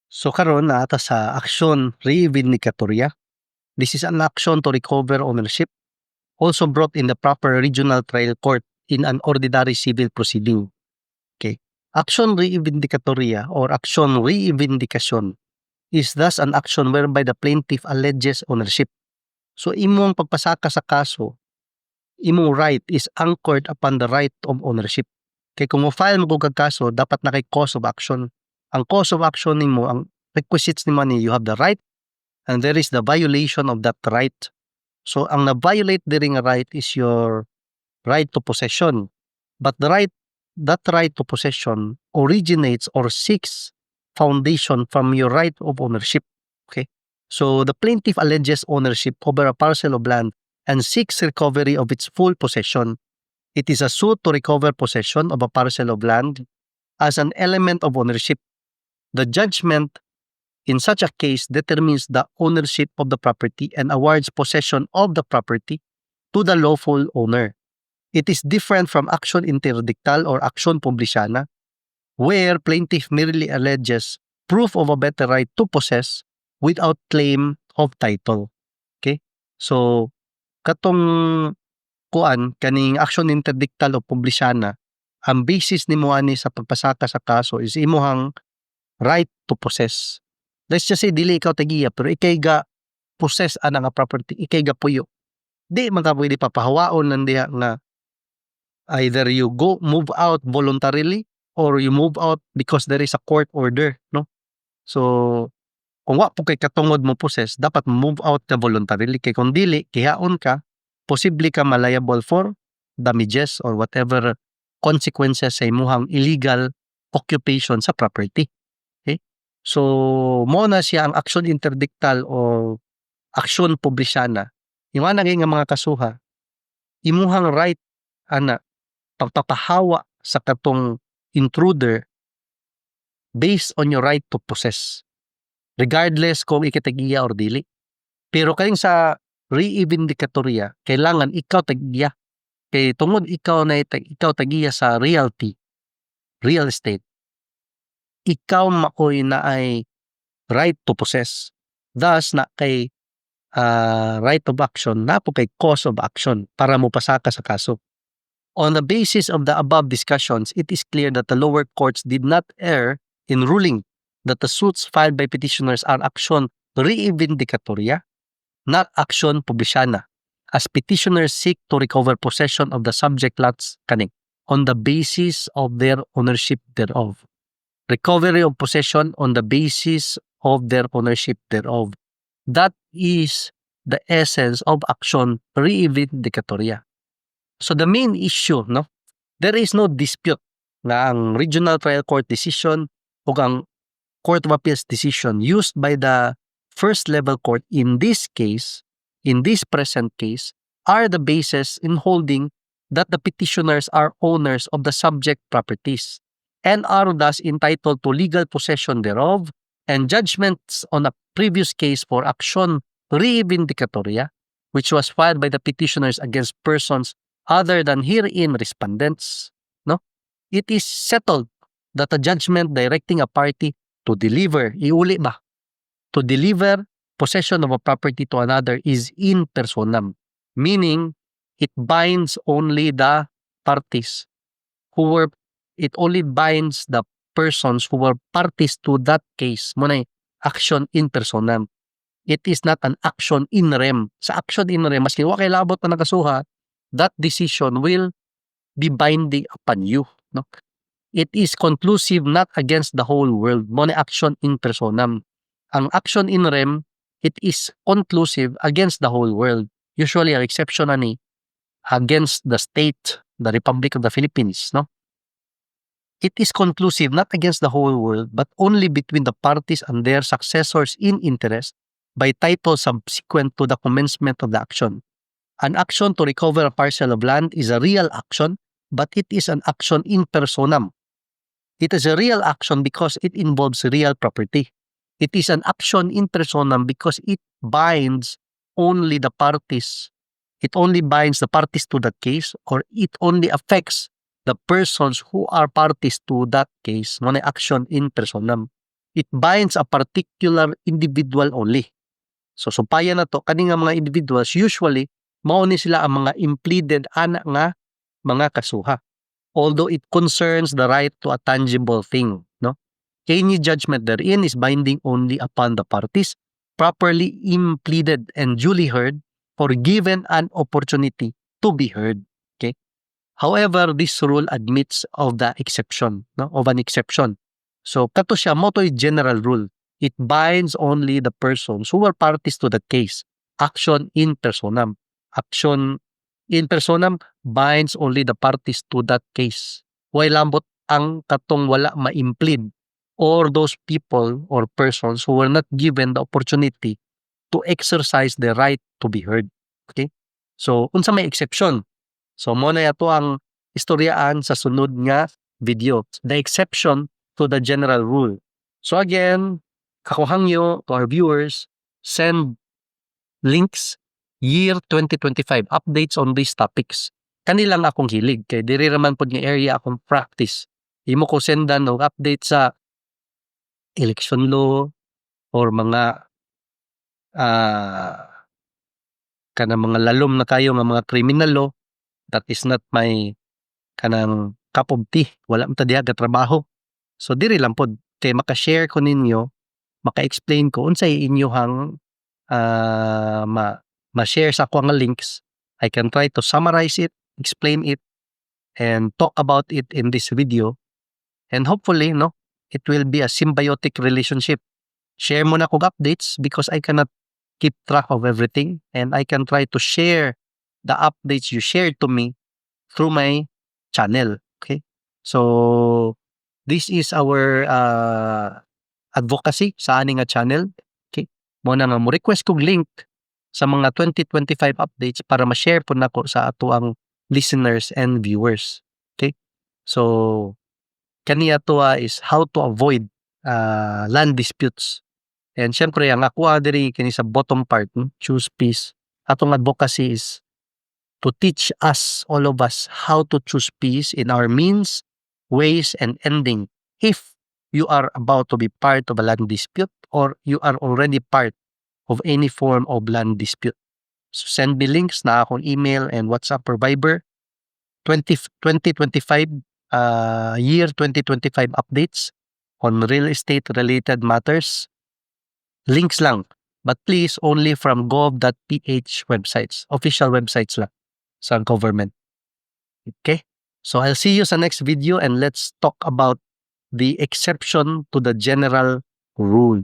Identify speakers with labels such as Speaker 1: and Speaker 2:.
Speaker 1: So karon na ata sa aksyon reivindicatoria. This is an action to recover ownership, also brought in the proper regional trial court in an ordinary civil proceeding. Okay. Action reivindicatoria or action reivindication is thus an action whereby the plaintiff alleges ownership. So imong pagpasaka sa kaso, imong right is anchored upon the right of ownership. Kay kung mo-file mo kag kaso, dapat na kay cause of action. Ang cause of action nimo, ang requisites nimo ni you have the right and there is the violation of that right. So ang na-violate diri nga right is your right to possession. But that right to possession originates or seeks foundation from your right of ownership. Okay? So the plaintiff alleges ownership over a parcel of land and seeks recovery of its full possession. It is a suit to recover possession of a parcel of land as an element of ownership. The judgment in such a case determines the ownership of the property and awards possession of the property to the lawful owner. It is different from action interdictal or action publicana, where plaintiff merely alleges proof of a better right to possess without claim of title. Okay? So, katong kaning action interdictal o publicana, ang basis nimo ani sa pagpasaka sa kaso is imuhang right to possess. Let's just say dili ikaw tagiya pero ikay ga possess ana nga property, ikay ga puyo. Di man ka pwede papahawaon lang diha nga either you move out voluntarily or you move out because there is a court order, no? So kung wa po kay katungod mo possess, dapat move out ka voluntarily. Kay kung dili, kihaon ka, posible ka liable for damages or whatever consequences sa imuhang illegal occupation sa property. Okay? So, mo na siya ang action interdictal o action publicana. Yung nga mga kasuha, imuhang right, pagpapahawa sa katong intruder based on your right to possess. Regardless kung ikitagiya or dili. Pero kayong sa reivindicatoria, kailangan ikaw tagiya. Kay tungod ikaw tagiya sa realty, real estate, ikaw makoy na ay right to possess. Thus, na kay right of action, na po kay cause of action para mo pasaka sa kaso. On the basis of the above discussions, it is clear that the lower courts did not err in ruling that the suits filed by petitioners are action reivindicatoria, not action publicana, as petitioners seek to recover possession of the subject lots on the basis of their ownership thereof. Recovery of possession on the basis of their ownership thereof. That is the essence of action reivindicatoria. So the main issue, no, there is no dispute na ang regional trial court decision o ang Court of Appeals decision used by the first level court in this case, in this present case, are the basis in holding that the petitioners are owners of the subject properties and are thus entitled to legal possession thereof, and judgments on a previous case for action reivindicatoria, which was filed by the petitioners against persons other than herein respondents, no? It is settled that a judgment directing a party to deliver, to deliver possession of a property to another is in personam, meaning it binds only the parties it only binds the persons who were parties to that case. Muna action in personam. It is not an action in rem. Sa action in rem, maski wa kay labot na nakasuha, that decision will be binding upon you. No? It is conclusive not against the whole world. Muna action in personam. Ang action in rem, it is conclusive against the whole world. Usually, ang exception ani against the state, the Republic of the Philippines. No? It is conclusive not against the whole world, but only between the parties and their successors in interest by title subsequent to the commencement of the action. An action to recover a parcel of land is a real action, but it is an action in personam. It is a real action because it involves real property. It is an action in personam because it binds only the parties. It only binds the parties to that case, or it only affects the persons who are parties to that case. Muna action in personam. it binds a particular individual only. So sumpayan na to kani nga mga individuals usually mao ni sila ang mga impleaded ana nga mga kasuha. Although it concerns the right to a tangible thing, no? Any judgment therein is binding only upon the parties properly impleaded and duly heard or given an opportunity to be heard. Okay? However, this rule admits of the exception, no? Of an exception. So, kato siya, moto'y general rule. It binds only the persons who were parties to the case. Action in personam. Action in personam binds only the parties to that case. Way lambot ang katong wala ma-implead or those people or persons who were not given the opportunity to exercise the right to be heard. Okay? So, unsa may exception? So, mo na yato ang istoryaan sa sunod nga video. The exception to the general rule. So again, kakuhangyo to our viewers, send links year 2025 updates on these topics. Kanilang akong hilig kay diri raman pod nga area akong practice. Imo ko sendan og update sa election law or mga kanang mga lalom na kayo nga mga criminal law that is not my kanang cup of tea. Wala man ta diha ga trabaho. So diri lang pod kay maka-share ko ninyo, maka-explain ko unsay inyohang ma-share sa ako nga links. I can try to summarize it, explain it, and talk about it in this video. And hopefully, no, it will be a symbiotic relationship. Share mo na kong updates because I cannot keep track of everything and I can try to share the updates you shared to me through my channel. Okay? So, this is our advocacy sa ani nga channel. Okay? Mo na nga mo request kog link sa mga 2025 updates para ma-share po nako sa ato ang listeners and viewers. Okay? So, kaniya to is how to avoid land disputes. And syempre, ang ako diri kini sa bottom part, choose peace. Atong advocacy is to teach us, all of us, how to choose peace in our means, ways, and ending if you are about to be part of a land dispute or you are already part of any form of land dispute. So send me links na akong email and WhatsApp or Viber. 2025 year 2025 updates on real estate related matters. Links lang, but please only from gov.ph websites, official websites lang sa government. Okay? So I'll see you sa next video and let's talk about the exception to the general rule.